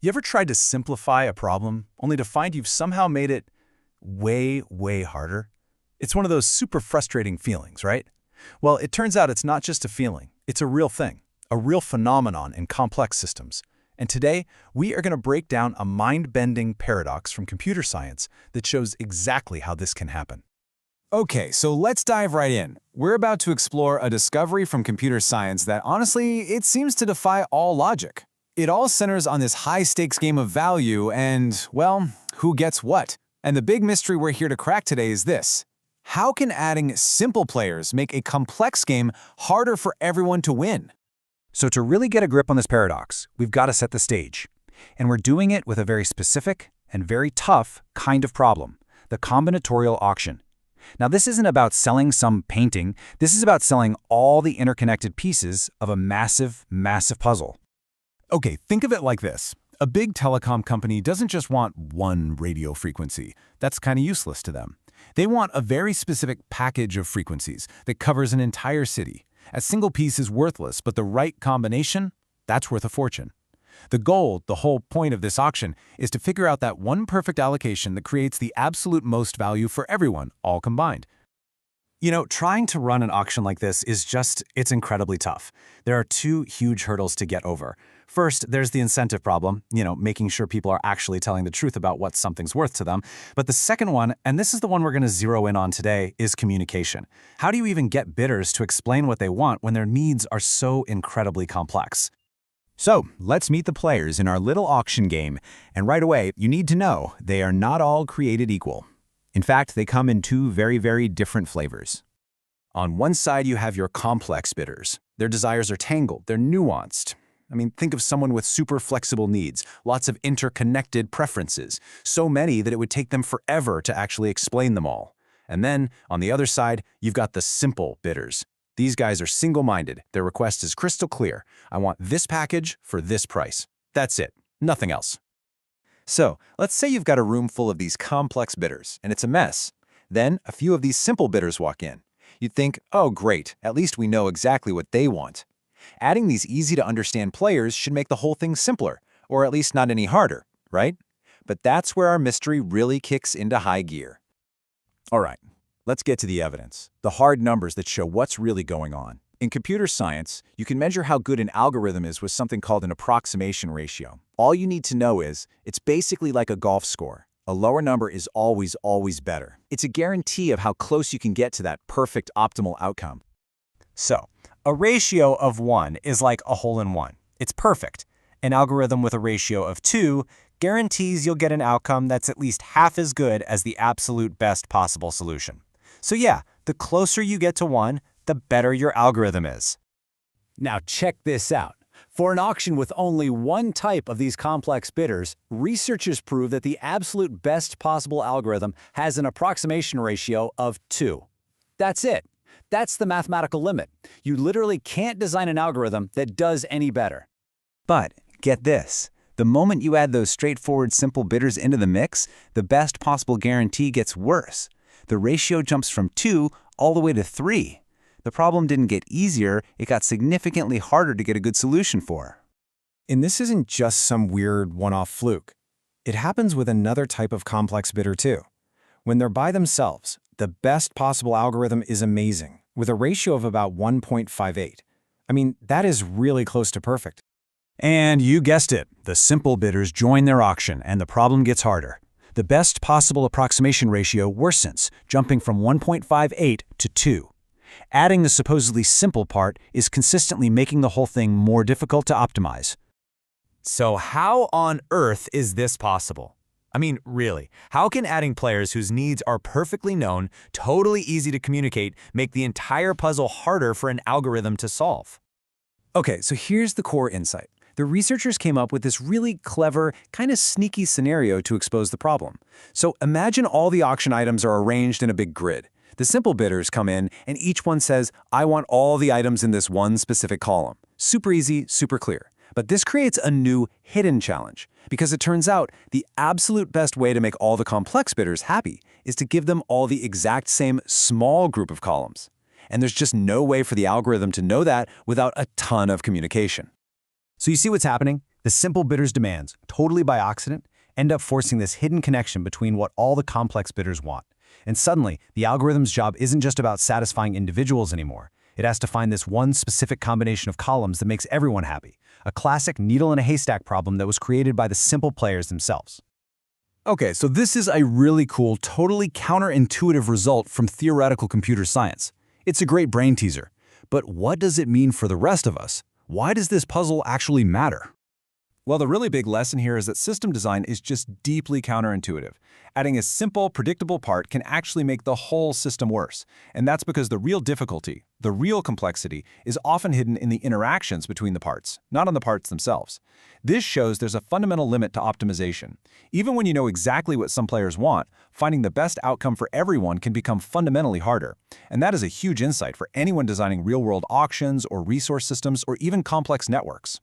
You ever tried to simplify a problem only to find you've somehow made it way, way harder? It's one of those super frustrating feelings, right? Well, it turns out it's not just a feeling. It's a real thing, a real phenomenon in complex systems. And today, we are going to break down a mind-bending paradox from computer science that shows exactly how this can happen. Okay, so let's dive right in. We're about to explore a discovery from computer science that honestly, it seems to defy all logic. It all centers on this high-stakes game of value and, well, who gets what? And the big mystery we're here to crack today is this. How can adding simple players make a complex game harder for everyone to win? So to really get a grip on this paradox, we've got to set the stage. And we're doing it with a very specific and very tough kind of problem, the combinatorial auction. Now, this isn't about selling some painting. This is about selling all the interconnected pieces of a massive, massive puzzle. Okay, think of it like this. A big telecom company doesn't just want one radio frequency. That's kind of useless to them. They want a very specific package of frequencies that covers an entire city. A single piece is worthless, but the right combination, that's worth a fortune. The goal, the whole point of this auction, is to figure out that one perfect allocation that creates the absolute most value for everyone, all combined. You know, trying to run an auction like this it's incredibly tough. There are two huge hurdles to get over. First, there's the incentive problem, making sure people are actually telling the truth about what something's worth to them. But the second one, and this is the one we're going to zero in on today, is communication. How do you even get bidders to explain what they want when their needs are so incredibly complex? So let's meet the players in our little auction game. And right away, you need to know they are not all created equal. In fact, they come in two very, very different flavors. On one side, you have your complex bidders. Their desires are tangled, they're nuanced. Think of someone with super flexible needs, lots of interconnected preferences, so many that it would take them forever to actually explain them all. And then, on the other side, you've got the simple bidders. These guys are single-minded. Their request is crystal clear. I want this package for this price. That's it. Nothing else. So, let's say you've got a room full of these complex bidders, and it's a mess. Then, a few of these simple bidders walk in. You'd think, oh great, at least we know exactly what they want. Adding these easy-to-understand players should make the whole thing simpler, or at least not any harder, right? But that's where our mystery really kicks into high gear. All right, let's get to the evidence, the hard numbers that show what's really going on. In computer science, you can measure how good an algorithm is with something called an approximation ratio. All you need to know is, it's basically like a golf score. A lower number is always, always better. It's a guarantee of how close you can get to that perfect optimal outcome. So, a ratio of 1 is like a hole-in-one. It's perfect. An algorithm with a ratio of 2 guarantees you'll get an outcome that's at least half as good as the absolute best possible solution. So yeah, the closer you get to 1, the better your algorithm is. Now check this out. For an auction with only one type of these complex bidders, researchers prove that the absolute best possible algorithm has an approximation ratio of 2. That's it. That's the mathematical limit. You literally can't design an algorithm that does any better. But get this. The moment you add those straightforward simple bidders into the mix, the best possible guarantee gets worse. The ratio jumps from 2 all the way to 3. The problem didn't get easier, it got significantly harder to get a good solution for. And this isn't just some weird one-off fluke. It happens with another type of complex bidder too. When they're by themselves, the best possible algorithm is amazing, with a ratio of about 1.58. That is really close to perfect. And you guessed it, the simple bidders join their auction and the problem gets harder. The best possible approximation ratio worsens, jumping from 1.58 to 2. Adding the supposedly simple part is consistently making the whole thing more difficult to optimize. So how on earth is this possible? Really, how can adding players whose needs are perfectly known, totally easy to communicate, make the entire puzzle harder for an algorithm to solve? Okay, so here's the core insight. The researchers came up with this really clever, kind of sneaky scenario to expose the problem. So imagine all the auction items are arranged in a big grid. The simple bidders come in, and each one says, I want all the items in this one specific column. Super easy, super clear. But this creates a new hidden challenge, because it turns out the absolute best way to make all the complex bidders happy is to give them all the exact same small group of columns. And there's just no way for the algorithm to know that without a ton of communication. So you see what's happening? The simple bidders' demands, totally by accident, end up forcing this hidden connection between what all the complex bidders want. And suddenly, the algorithm's job isn't just about satisfying individuals anymore. It has to find this one specific combination of columns that makes everyone happy, a classic needle-in-a-haystack problem that was created by the simple players themselves. Okay, so this is a really cool, totally counterintuitive result from theoretical computer science. It's a great brain teaser. But what does it mean for the rest of us? Why does this puzzle actually matter? Well, the really big lesson here is that system design is just deeply counterintuitive. Adding a simple, predictable part can actually make the whole system worse. And that's because the real difficulty, the real complexity, is often hidden in the interactions between the parts, not on the parts themselves. This shows there's a fundamental limit to optimization. Even when you know exactly what some players want, finding the best outcome for everyone can become fundamentally harder. And that is a huge insight for anyone designing real-world auctions or resource systems or even complex networks.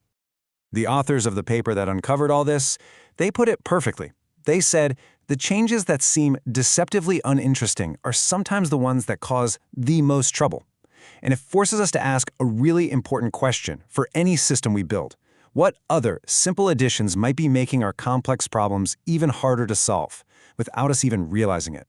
The authors of the paper that uncovered all this, they put it perfectly. They said, the changes that seem deceptively uninteresting are sometimes the ones that cause the most trouble. And it forces us to ask a really important question for any system we build. What other simple additions might be making our complex problems even harder to solve, without us even realizing it?